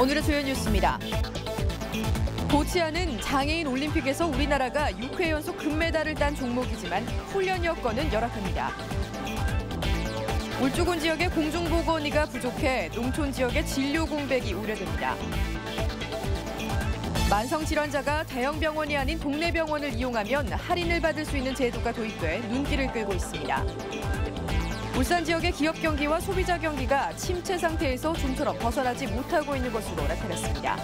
오늘의 주요 뉴스입니다. 보치아는 장애인 올림픽에서 우리나라가 6회 연속 금메달을 딴 종목이지만 훈련 여건은 열악합니다. 울주군 지역의 공중보건의가 부족해 농촌 지역의 진료 공백이 우려됩니다. 만성질환자가 대형 병원이 아닌 동네 병원을 이용하면 할인을 받을 수 있는 제도가 도입돼 눈길을 끌고 있습니다. 울산 지역의 기업 경기와 소비자 경기가 침체 상태에서 좀처럼 벗어나지 못하고 있는 것으로 나타났습니다.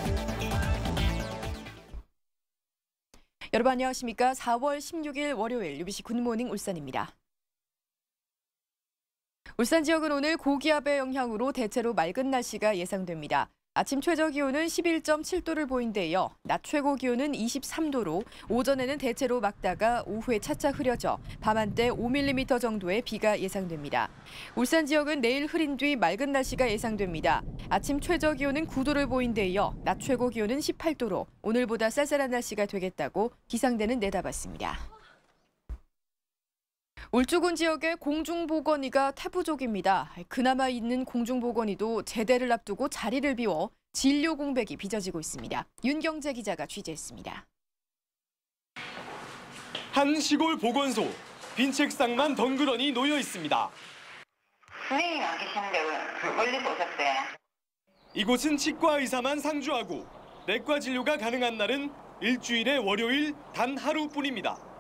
여러분 안녕하십니까? 4월 16일 월요일 UBC 굿모닝 울산입니다. 울산 지역은 오늘 고기압의 영향으로 대체로 맑은 날씨가 예상됩니다. 아침 최저 기온은 11.7도를 보인 데 이어 낮 최고 기온은 23도로 오전에는 대체로 맑다가 오후에 차차 흐려져 밤한때 5mm 정도의 비가 예상됩니다. 울산 지역은 내일 흐린 뒤 맑은 날씨가 예상됩니다. 아침 최저 기온은 9도를 보인 데 이어 낮 최고 기온은 18도로 오늘보다 쌀쌀한 날씨가 되겠다고 기상대는 내다봤습니다. 울주군 지역의 공중보건의가 태부족입니다. 그나마 있는 공중보건의도 제대를 앞두고 자리를 비워 진료 공백이 빚어지고 있습니다. 윤경재 기자가 취재했습니다. 한 시골 보건소, 빈 책상만 덩그러니 놓여 있습니다. 선생님이 안 계시는데 왜 멀리서 오셨어요? 이곳은 치과 의사만 상주하고 내과 진료가 가능한 날은 일주일에 월요일 단 하루뿐입니다.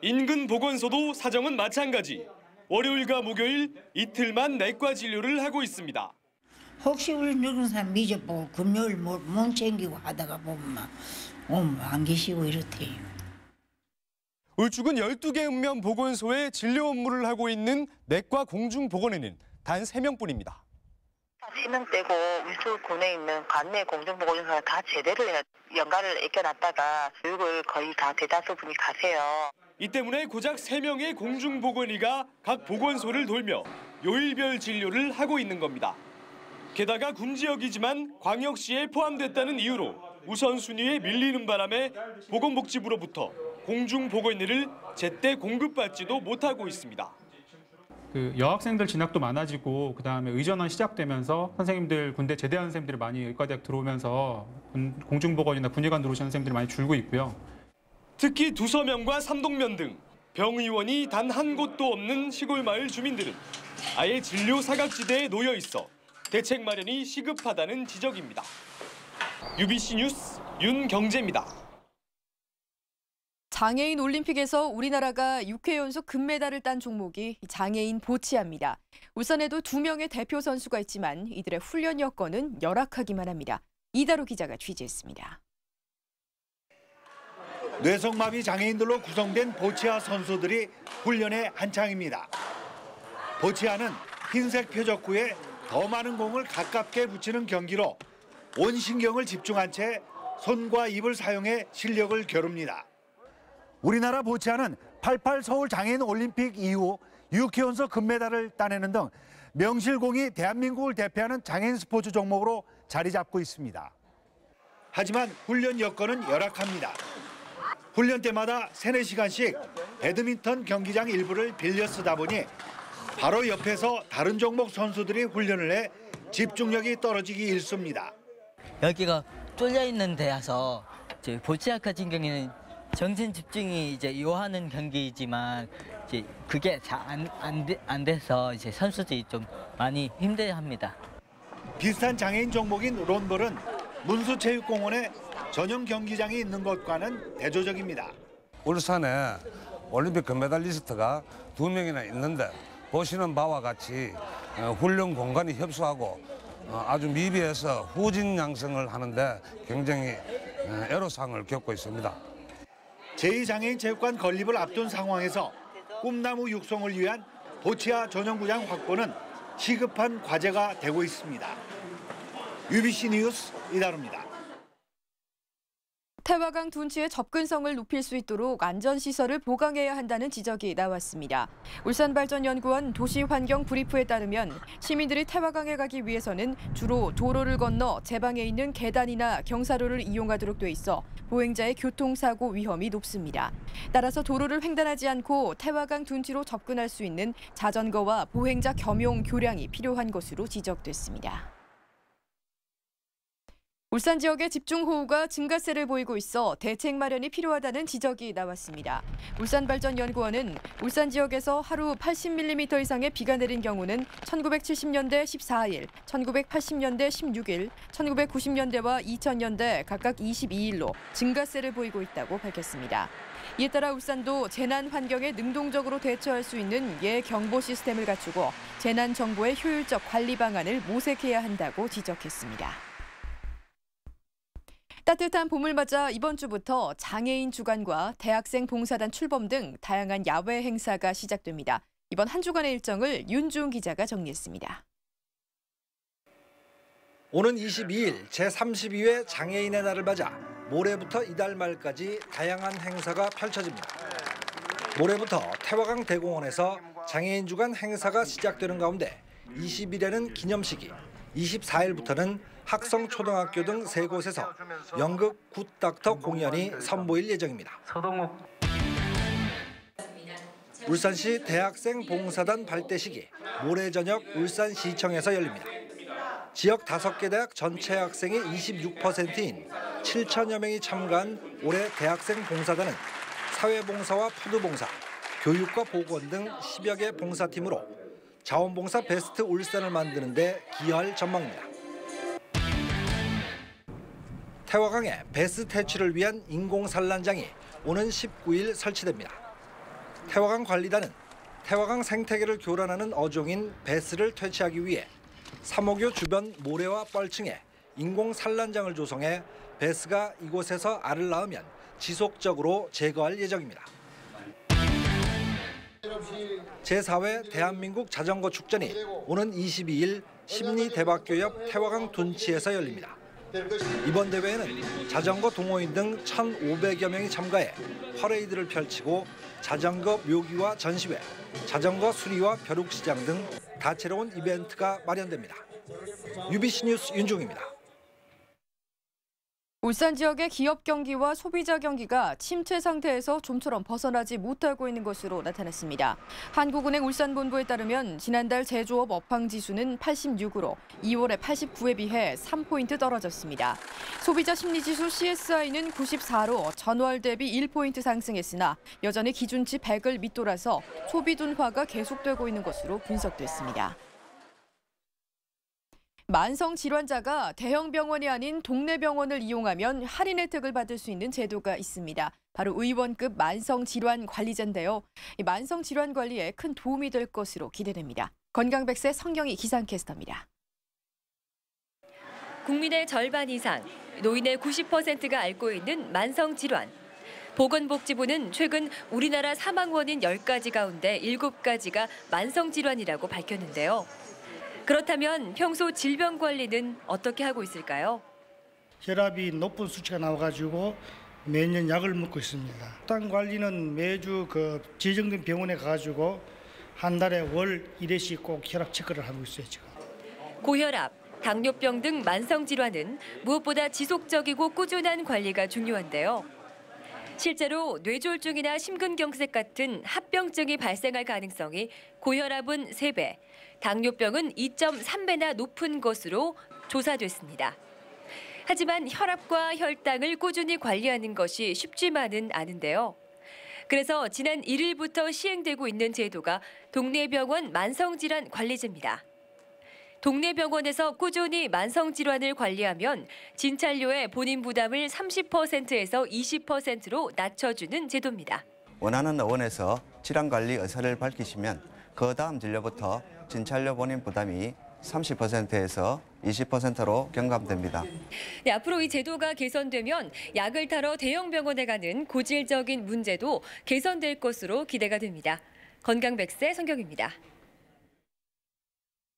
인근 보건소도 사정은 마찬가지. 월요일과 목요일 이틀만 내과 진료를 하고 있습니다. 혹시 우리 늙은 사람 미접보고 금요일 못 챙기고 하다가 보면 안 계시고 이렇대요. 울주군 12개 읍면 보건소에 진료 업무를 하고 있는 내과 공중보건의는 단 3명뿐입니다. 치명떼고 울주군에 있는 관내 공중보건소가 다 제대로 연가를 익혀놨다가 교육을 거의 다 대다수 분이 가세요. 이 때문에 고작 3명의 공중보건의가 각 보건소를 돌며 요일별 진료를 하고 있는 겁니다. 게다가 군 지역이지만 광역시에 포함됐다는 이유로 우선순위에 밀리는 바람에 보건복지부로부터 공중보건의를 제때 공급받지도 못하고 있습니다. 여학생들 진학도 많아지고 그다음에 의전원 시작되면서 선생님들 군대 제대한 선생님들이 많이 의과대학 들어오면서 공중보건이나 군의관 들어오시는 선생님들이 많이 줄고 있고요. 특히 두서면과 삼동면 등 병의원이 단 한 곳도 없는 시골 마을 주민들은 아예 진료 사각지대에 놓여 있어 대책 마련이 시급하다는 지적입니다. UBC 뉴스 윤경재입니다. 장애인 올림픽에서 우리나라가 6회 연속 금메달을 딴 종목이 장애인 보치아입니다. 울산에도 2명의 대표 선수가 있지만 이들의 훈련 여건은 열악하기만 합니다. 이다로 기자가 취재했습니다. 뇌성마비 장애인들로 구성된 보치아 선수들이 훈련에 한창입니다. 보치아는 흰색 표적구에 더 많은 공을 가깝게 붙이는 경기로 온 신경을 집중한 채 손과 입을 사용해 실력을 겨룹니다. 우리나라 보치아는 88 서울 장애인 올림픽 이후 6회 연속 금메달을 따내는 등 명실공히 대한민국을 대표하는 장애인 스포츠 종목으로 자리 잡고 있습니다. 하지만 훈련 여건은 열악합니다. 훈련 때마다 3-4시간씩 배드민턴 경기장 일부를 빌려 쓰다 보니 바로 옆에서 다른 종목 선수들이 훈련을 해 집중력이 떨어지기 일쑤입니다. 여기가 뚫려 있는 데라서 보치아 같은 경우에는 정신 집중이 이제 요하는 경기이지만 이제 그게 잘 안 돼서 이제 선수들이 좀 많이 힘들어합니다. 비슷한 장애인 종목인 론볼은 문수체육공원에 전용 경기장이 있는 것과는 대조적입니다. 울산에 올림픽 금메달리스트가 2명이나 있는데 보시는 바와 같이 훈련 공간이 협소하고 아주 미비해서 후진 양성을 하는데 굉장히 애로사항을 겪고 있습니다. 제2장애인 체육관 건립을 앞둔 상황에서 꿈나무 육성을 위한 보치아 전용구장 확보는 시급한 과제가 되고 있습니다. UBC 뉴스 이다루입니다. 태화강 둔치의 접근성을 높일 수 있도록 안전시설을 보강해야 한다는 지적이 나왔습니다. 울산발전연구원 도시환경브리프에 따르면 시민들이 태화강에 가기 위해서는 주로 도로를 건너 제방에 있는 계단이나 경사로를 이용하도록 돼 있어 보행자의 교통사고 위험이 높습니다. 따라서 도로를 횡단하지 않고 태화강 둔치로 접근할 수 있는 자전거와 보행자 겸용 교량이 필요한 것으로 지적됐습니다. 울산 지역의 집중호우가 증가세를 보이고 있어 대책 마련이 필요하다는 지적이 나왔습니다. 울산발전연구원은 울산 지역에서 하루 80mm 이상의 비가 내린 경우는 1970년대 14일, 1980년대 16일, 1990년대와 2000년대 각각 22일로 증가세를 보이고 있다고 밝혔습니다. 이에 따라 울산도 재난 환경에 능동적으로 대처할 수 있는 예경보 시스템을 갖추고 재난 정보의 효율적 관리 방안을 모색해야 한다고 지적했습니다. 따뜻한 봄을 맞아 이번 주부터 장애인 주간과 대학생 봉사단 출범 등 다양한 야외 행사가 시작됩니다. 이번 한 주간의 일정을 윤주은 기자가 정리했습니다. 오는 22일 제32회 장애인의 날을 맞아 모레부터 이달 말까지 다양한 행사가 펼쳐집니다. 모레부터 태화강 대공원에서 장애인 주간 행사가 시작되는 가운데 20일에는 기념식이, 24일부터는 학성초등학교 등 3곳에서 연극 굿닥터 공연이 선보일 예정입니다. 울산시 대학생 봉사단 발대식이 모레 저녁 울산시청에서 열립니다. 지역 5개 대학 전체 학생의 26%인 7천여 명이 참가한 올해 대학생 봉사단은 사회봉사와 푸드봉사, 교육과 보건 등 10여 개 봉사팀으로 자원봉사 베스트 울산을 만드는 데 기여할 전망입니다. 태화강의 배스 퇴치를 위한 인공산란장이 오는 19일 설치됩니다. 태화강 관리단은 태화강 생태계를 교란하는 어종인 배스를 퇴치하기 위해 삼호교 주변 모래와 뻘층에 인공산란장을 조성해 배스가 이곳에서 알을 낳으면 지속적으로 제거할 예정입니다. 제4회 대한민국 자전거 축전이 오는 22일 심리대박교협 태화강 둔치에서 열립니다. 이번 대회에는 자전거 동호인 등 1,500여 명이 참가해 퍼레이드를 펼치고 자전거 묘기와 전시회, 자전거 수리와 벼룩시장 등 다채로운 이벤트가 마련됩니다. UBC 뉴스 윤중입니다. 울산 지역의 기업 경기와 소비자 경기가 침체 상태에서 좀처럼 벗어나지 못하고 있는 것으로 나타났습니다. 한국은행 울산본부에 따르면 지난달 제조업 업황지수는 86으로 2월에 89에 비해 3포인트 떨어졌습니다. 소비자 심리지수 CSI는 94로 전월 대비 1포인트 상승했으나 여전히 기준치 100을 밑돌아서 소비 둔화가 계속되고 있는 것으로 분석됐습니다. 만성 질환자가 대형 병원이 아닌 동네 병원을 이용하면 할인 혜택을 받을 수 있는 제도가 있습니다. 바로 의원급 만성 질환 관리제인데요. 만성 질환 관리에 큰 도움이 될 것으로 기대됩니다. 건강백세 성경희 기상캐스터입니다. 국민의 절반 이상, 노인의 90%가 앓고 있는 만성 질환. 보건복지부는 최근 우리나라 사망 원인 10가지 가운데 7가지가 만성 질환이라고 밝혔는데요. 그렇다면 평소 질병 관리는 어떻게 하고 있을까요? 혈압이 높은 수치가 나와가지고 매년 약을 먹고 있습니다. 혈당 관리는 매주 지정된 병원에 가가지고 한 달에 월 1회씩 꼭 혈압 체크를 하고 있어요, 지금. 고혈압, 당뇨병 등 만성 질환은 무엇보다 지속적이고 꾸준한 관리가 중요한데요. 실제로 뇌졸중이나 심근경색 같은 합병증이 발생할 가능성이 고혈압은 3배, 당뇨병은 2.3배나 높은 것으로 조사됐습니다. 하지만 혈압과 혈당을 꾸준히 관리하는 것이 쉽지만은 않은데요. 그래서 지난 1일부터 시행되고 있는 제도가 동네병원 만성질환 관리제입니다. 동네 병원에서 꾸준히 만성질환을 관리하면 진찰료의 본인 부담을 30%에서 20%로 낮춰주는 제도입니다. 원하는 의원에서 질환관리 의사를 밝히시면 그 다음 진료부터 진찰료 본인 부담이 30%에서 20%로 경감됩니다. 네, 앞으로 이 제도가 개선되면 약을 타러 대형 병원에 가는 고질적인 문제도 개선될 것으로 기대가 됩니다. 건강백세 성경입니다.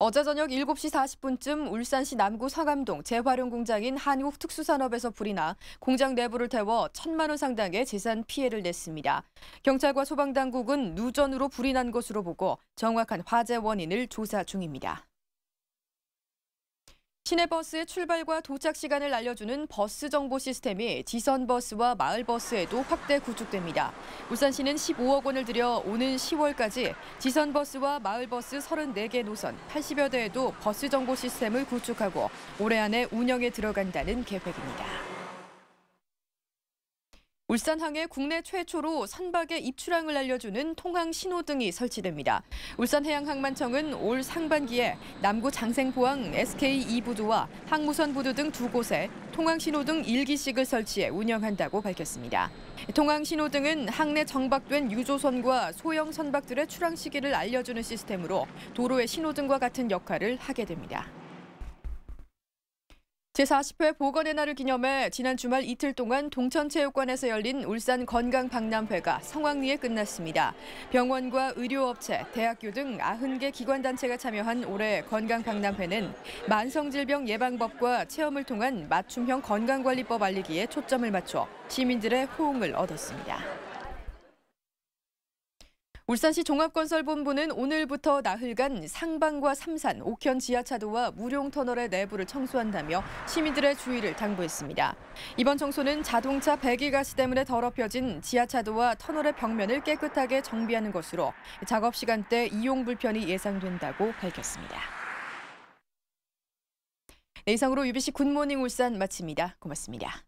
어제 저녁 7시 40분쯤 울산시 남구 서감동 재활용 공장인 한국특수산업에서 불이 나 공장 내부를 태워 1,000만 원 상당의 재산 피해를 냈습니다. 경찰과 소방당국은 누전으로 불이 난 것으로 보고 정확한 화재 원인을 조사 중입니다. 시내버스의 출발과 도착 시간을 알려주는 버스 정보 시스템이 지선버스와 마을버스에도 확대 구축됩니다. 울산시는 15억 원을 들여 오는 10월까지 지선버스와 마을버스 34개 노선 80여 대에도 버스 정보 시스템을 구축하고 올해 안에 운영에 들어간다는 계획입니다. 울산항에 국내 최초로 선박의 입출항을 알려주는 통항 신호등이 설치됩니다. 울산해양항만청은 올 상반기에 남구 장생포항 SK2부두와 항무선 부두 등 2곳에 통항 신호등 1기씩을 설치해 운영한다고 밝혔습니다. 통항 신호등은 항내 정박된 유조선과 소형 선박들의 출항 시기를 알려주는 시스템으로 도로의 신호등과 같은 역할을 하게 됩니다. 제40회 보건의 날을 기념해 지난 주말 이틀 동안 동천체육관에서 열린 울산 건강박람회가 성황리에 끝났습니다. 병원과 의료업체, 대학교 등 90개 기관단체가 참여한 올해 건강박람회는 만성질병 예방법과 체험을 통한 맞춤형 건강관리법 알리기에 초점을 맞춰 시민들의 호응을 얻었습니다. 울산시 종합건설본부는 오늘부터 나흘간 상방과 삼산, 옥현 지하차도와 무룡터널의 내부를 청소한다며 시민들의 주의를 당부했습니다. 이번 청소는 자동차 배기가스 때문에 더럽혀진 지하차도와 터널의 벽면을 깨끗하게 정비하는 것으로 작업 시간대 이용 불편이 예상된다고 밝혔습니다. 네, 이상으로 UBC 굿모닝 울산 마칩니다. 고맙습니다.